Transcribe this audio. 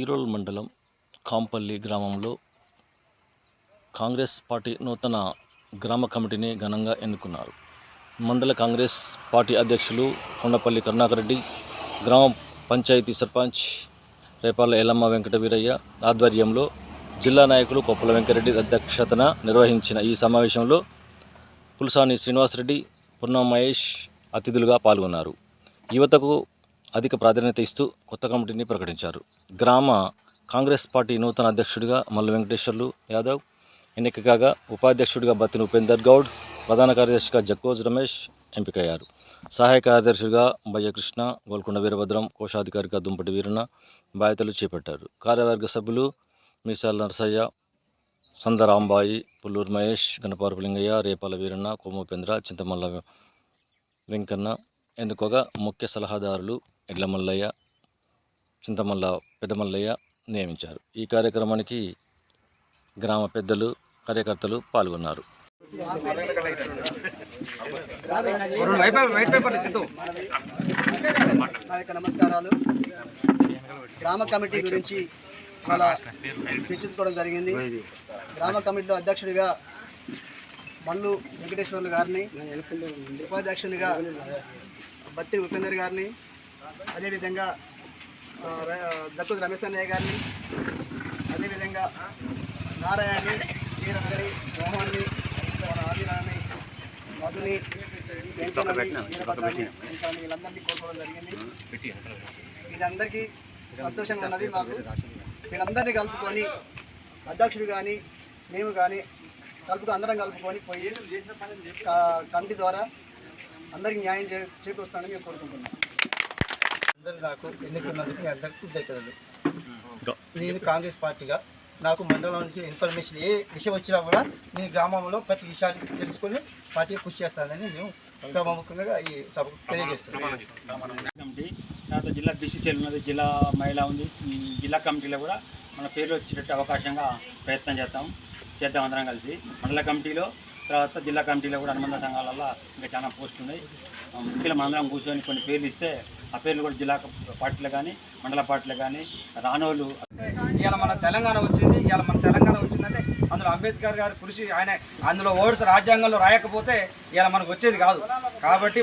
ఈరోల్ మండలం కాంపల్లి గ్రామంలో కాంగ్రెస్ పార్టీ నూతన గ్రామ కమిటీని ఘనంగా ఎన్నుకున్నారు. మండల కాంగ్రెస్ పార్టీ అధ్యక్షులు కొండపల్లి కరుణాకర్ రెడ్డి, గ్రామ పంచాయతీ సర్పంచ్ రేపాల ఎల్లమ్మ వెంకట వీరయ్య ఆధ్వర్యంలో జిల్లా నాయకులు కొప్పుల వెంకరెడ్డి అధ్యక్షతన నిర్వహించిన ఈ సమావేశంలో పులసాని శ్రీనివాసరెడ్డి, పున్నం మహేష్ అతిథులుగా పాల్గొన్నారు. యువతకు అధిక ప్రాధాన్యత ఇస్తూ కొత్త కమిటీని ప్రకటించారు. గ్రామ కాంగ్రెస్ పార్టీ నూతన అధ్యక్షుడిగా మల్ల వెంకటేశ్వర్లు యాదవ్ ఎన్నిక కాగా, ఉపాధ్యక్షుడిగా బత్తిన ఉపేందర్ గౌడ్, ప్రధాన కార్యదర్శిగా జక్కోజ్ రమేష్ ఎంపికయ్యారు. సహాయ కార్యదర్శిగా బయ్యకృష్ణ, గోల్కొండ వీరభద్రం, కోశాధికారిగా దుంపటి వీరన్న బాధ్యతలు చేపట్టారు. కార్యవర్గ సభ్యులు మీసాల నరసయ్య, సందరాంబాయి, పుల్లూరు మహేష్, గణపారపు లింగయ్య, రేపాల వీరన్న, కోమోపేంద్ర, చింతమల్ల వెంకన్న ఎన్నుకోగా, ముఖ్య సలహాదారులు ఎడ్ల మల్లయ్య, చింతమల్ల పెద్దమల్లయ్య నియమించారు. ఈ కార్యక్రమానికి గ్రామ పెద్దలు, కార్యకర్తలు పాల్గొన్నారు. నమస్కారాలు. గ్రామ కమిటీ గురించి చాలా చర్చించుకోవడం జరిగింది. గ్రామ కమిటీలో అధ్యక్షుడిగా మల్లు వెంకటేశ్వర్లు గారిని, ఉపాధ్యక్షునిగా బత్తి ఉపేందర్ గారిని, అదేవిధంగా జక్కోజ్ రమేష్ అన్నయ్య గారిని, అదేవిధంగా నారాయణని, వీరందరి, మోహన్ని, ఆదిరాని, మధుని, వీళ్ళందరినీ కోరుకోవడం జరిగింది. వీళ్ళందరికీ సంతోషంగా ఉన్నది. మాకు వీళ్ళందరినీ కలుపుకొని అధ్యక్షుడు కానీ మేము కానీ అందరం కలుపుకొని పోయి కమిటీ ద్వారా అందరికీ న్యాయం చేకూరుస్తానని మేము కోరుకుంటున్నాం. అందరూ నాకు ఎన్నుకున్నందుకు మీ అందరికీ కృతజ్ఞతలు. నేను కాంగ్రెస్ పార్టీగా నాకు మండలం నుంచి ఇన్ఫర్మేషన్ ఏ విషయం వచ్చినా కూడా నేను గ్రామంలో ప్రతి విషయాన్ని తెలుసుకొని పార్టీకి కృషి చేస్తానని నేను ప్రముఖంగా ఈ సభకు తెలియజేస్తున్నాను. తర్వాత జిల్లా బీసీసీఎల్ ఉన్నది, జిల్లా మహిళా ఉంది. ఈ జిల్లా కమిటీలో కూడా మన పేర్లు వచ్చేటట్టు అవకాశంగా ప్రయత్నం చేద్దాం అందరం కలిసి. మండల కమిటీలో తర్వాత జిల్లా కమిటీలో కూడా అనుబంధ సంఘాలలో ఇంకా చాలా పోస్టులు ఉన్నాయి. ముఖ్యంగా మనందరం కూర్చొని కొన్ని పేర్లు ఇస్తే ఆ పేర్లు కూడా జిల్లా పార్టీలు కానీ మండల పార్టీలు కానీ రానోళ్ళు. ఇవాళ మన తెలంగాణ వచ్చిందంటే అందులో అంబేద్కర్ గారి కృషి, ఆయన అందులో ఓట్స్ రాజ్యాంగంలో రాయకపోతే ఇవాళ మనకు వచ్చేది కాదు. కాబట్టి